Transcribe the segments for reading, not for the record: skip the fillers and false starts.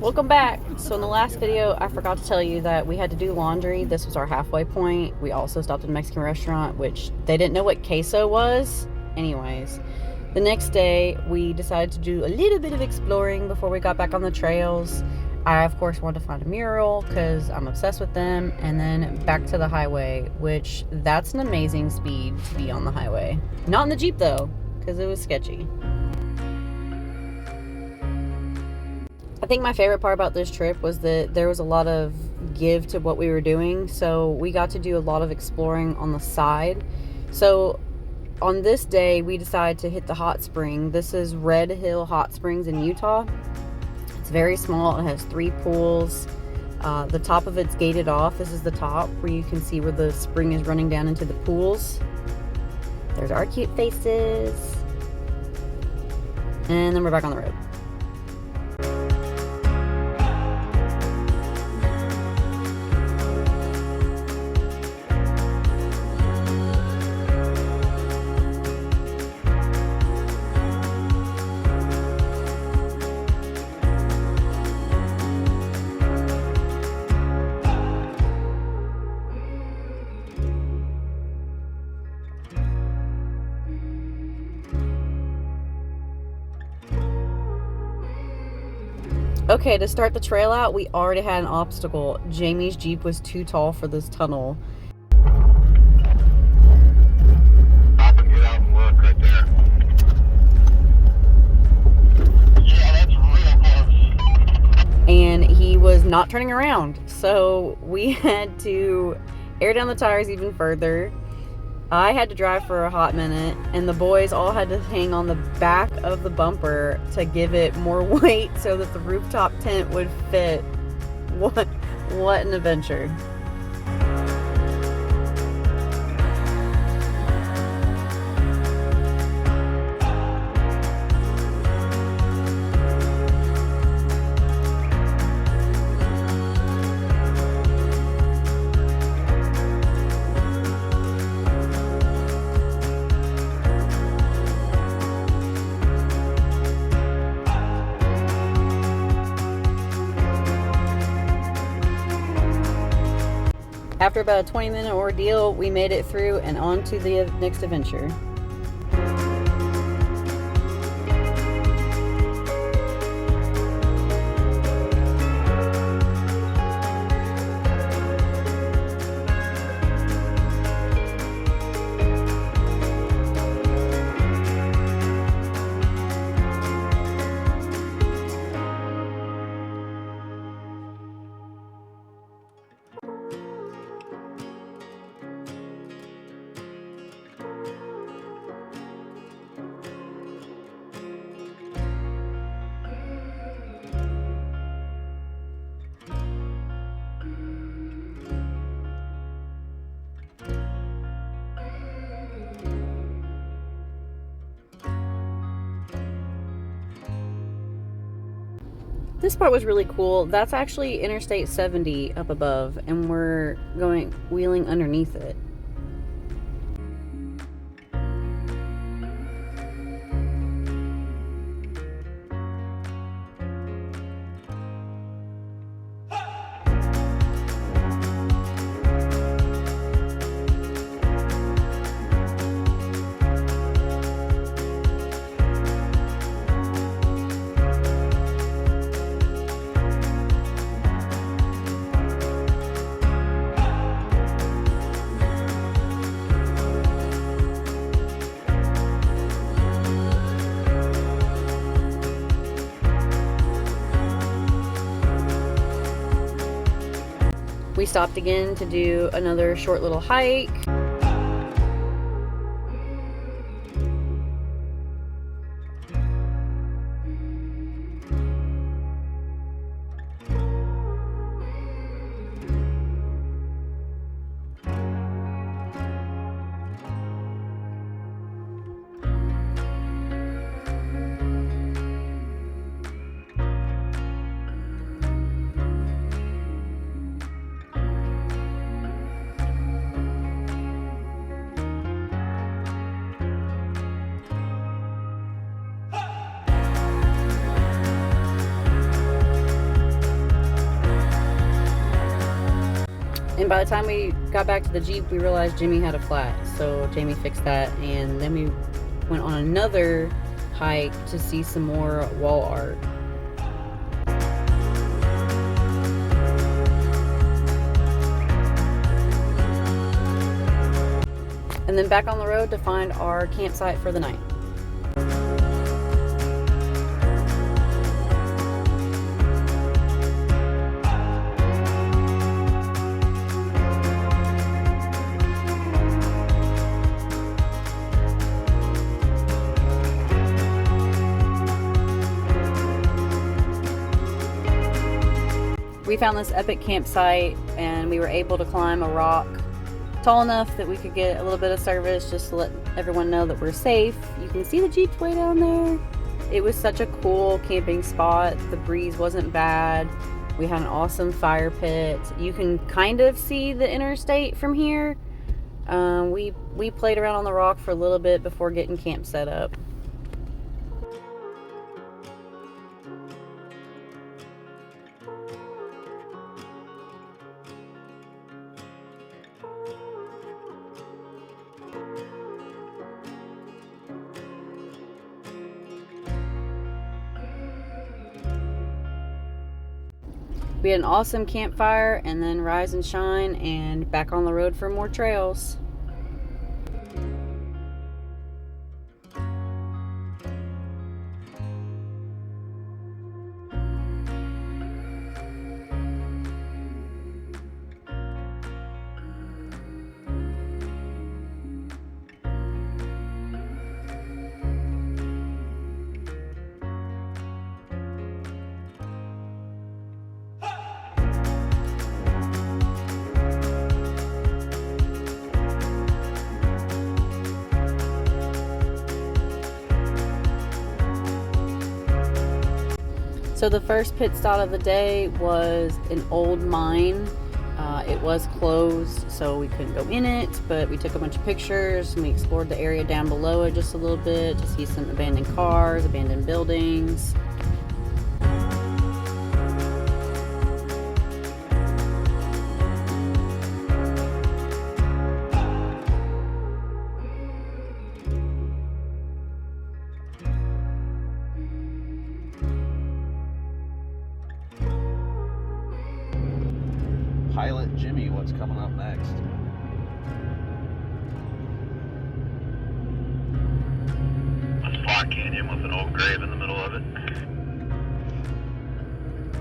Welcome back. So in the last video, I forgot to tell you that we had to do laundry. This was our halfway point. We also stopped at a Mexican restaurant, which they didn't know what queso was. Anyways, the next day, we decided to do a little bit of exploring before we got back on the trails. I, of course, wanted to find a mural because I'm obsessed with them. And then back to the highway, which that's an amazing speed to be on the highway. Not in the Jeep, though, because it was sketchy. I think my favorite part about this trip was that there was a lot of give to what we were doing. So we got to do a lot of exploring on the side. So on this day, we decided to hit the hot spring. This is Red Hill Hot Springs in Utah. It's very small. It has 3 pools. The top of it's gated off. This is the top where you can see where the spring is running down into the pools. There's our cute faces. And then we're back on the road. Okay, to start the trail out, we already had an obstacle. Jamie's Jeep was too tall for this tunnel. I can get out and look right there. Yeah, that's real close. And he was not turning around. So we had to air down the tires even further. I had to drive for a hot minute, and the boys all had to hang on the back of the bumper to give it more weight so that the rooftop tent would fit. What an adventure. After about a 20-minute ordeal, we made it through and on to the next adventure. This part was really cool. That's actually Interstate 70 up above, and we're wheeling underneath it. We stopped again to do another short little hike. And by the time we got back to the Jeep, we realized Jimmy had a flat. So Jamie fixed that. And then we went on another hike to see some more wall art. And then back on the road to find our campsite for the night. We found this epic campsite and we were able to climb a rock tall enough that we could get a little bit of service just to let everyone know that we're safe. You can see the Jeep's way down there. It was such a cool camping spot. The breeze wasn't bad. We had an awesome fire pit. You can kind of see the interstate from here. We played around on the rock for a little bit before getting camp set up. We had an awesome campfire and then rise and shine and back on the road for more trails. So the first pit stop of the day was an old mine. It was closed, so we couldn't go in it, but we took a bunch of pictures and we explored the area down below it just a little bit to see some abandoned cars, abandoned buildings. Pilot Jimmy, what's coming up next? A spot canyon with an old grave in the middle of it.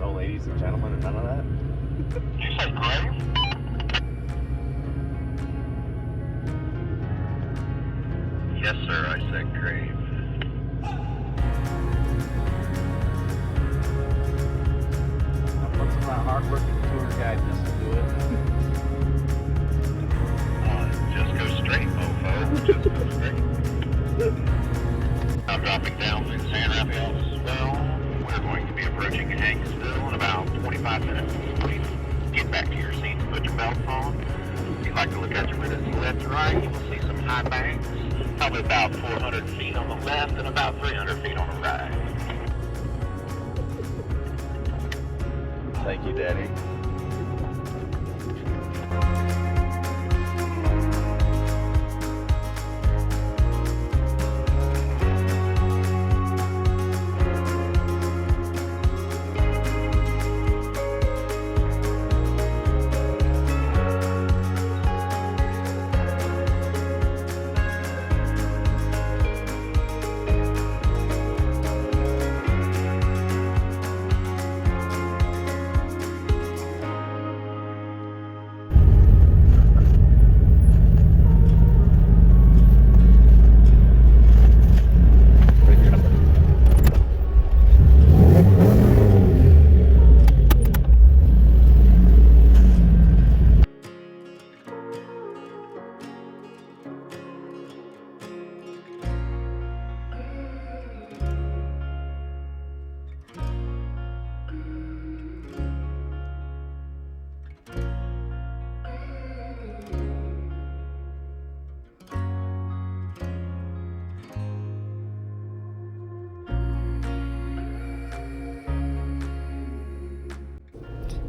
No ladies and gentlemen and none of that? Did you say grave? Yes, sir, I said grave. I'll put some of that hard-working tour guidance into it. Just go straight, mofo. Just go straight. I'm dropping down in San Rafael as well. We're going to be approaching Hanksville in about 25 minutes. Please get back to your seats, put your belts on. If you'd like to look at your windows left and right, you will see some high banks. Probably about 400 feet on the left and about 300 feet on the right. Thank you, Daddy.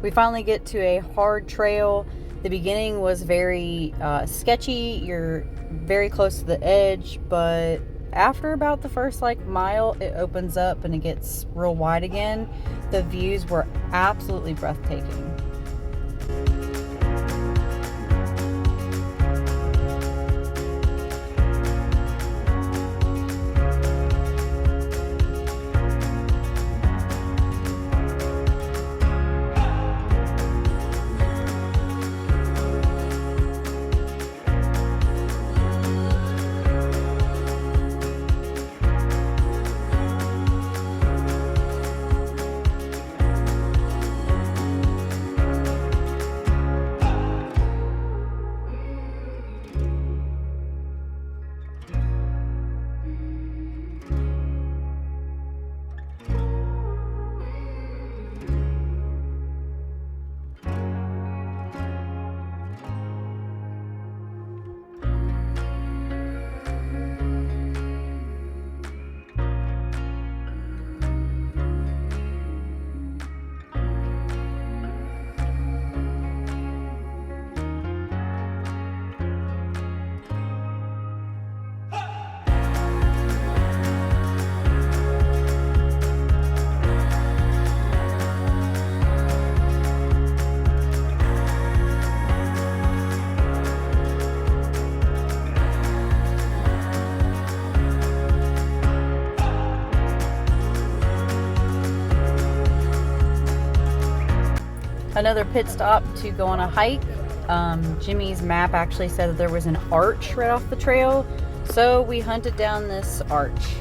We finally get to a hard trail The beginning was very sketchy. You're very close to the edge, but after about the first like mile, it opens up and it gets real wide again. The views were absolutely breathtaking. Another pit stop to go on a hike. Jimmy's map actually said that there was an arch right off the trail, so we hunted down this arch.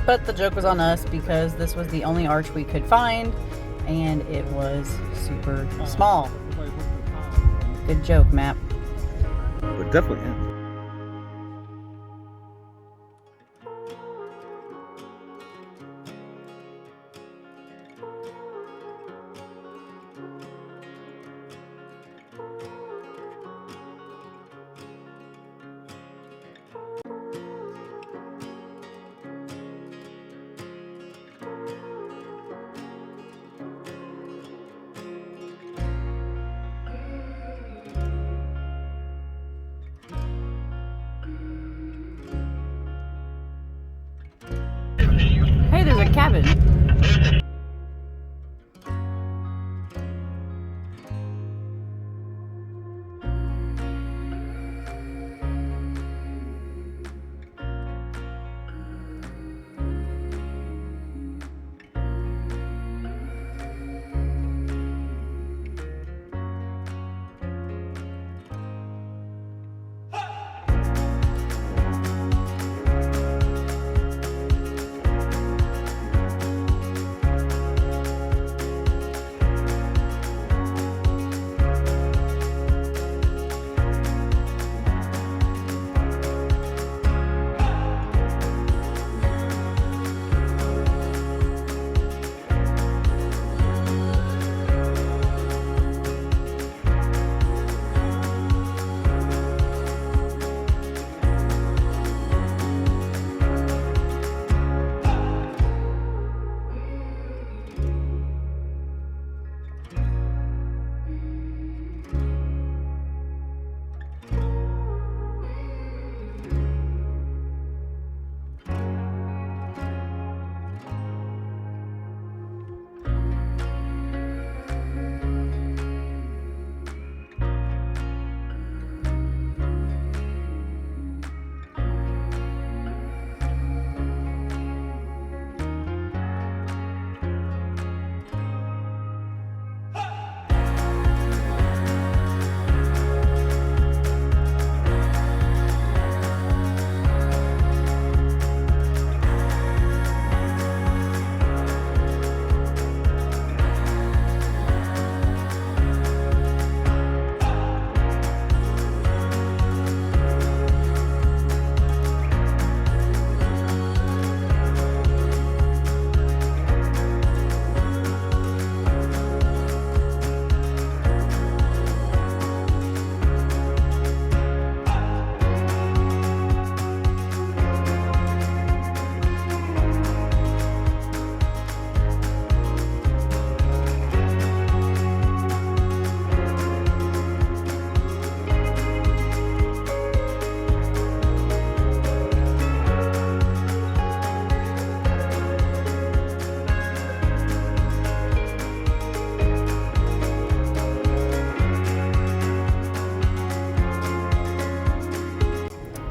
But the joke was on us because this was the only arch we could find, and it was super small. Good joke, Map. But definitely. Hey, there's a cabin.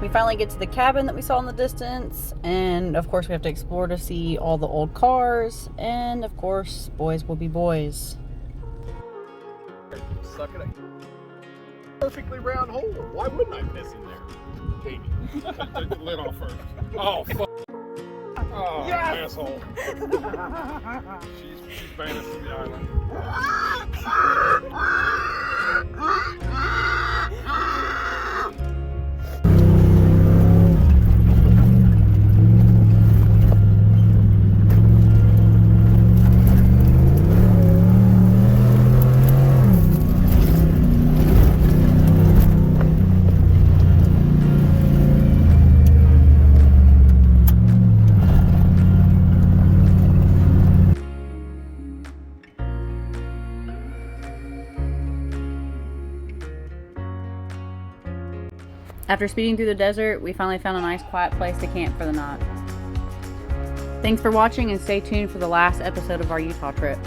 We finally get to the cabin that we saw in the distance, and of course we have to explore to see all the old cars, and of course boys will be boys. Suck it up. Perfectly round hole. Why wouldn't I piss in there? Baby. Take the lid off first. Oh, fuck. Oh, yes! Asshole. She's banished from the island. After speeding through the desert, we finally found a nice quiet place to camp for the night. Thanks for watching, and stay tuned for the last episode of our Utah trip.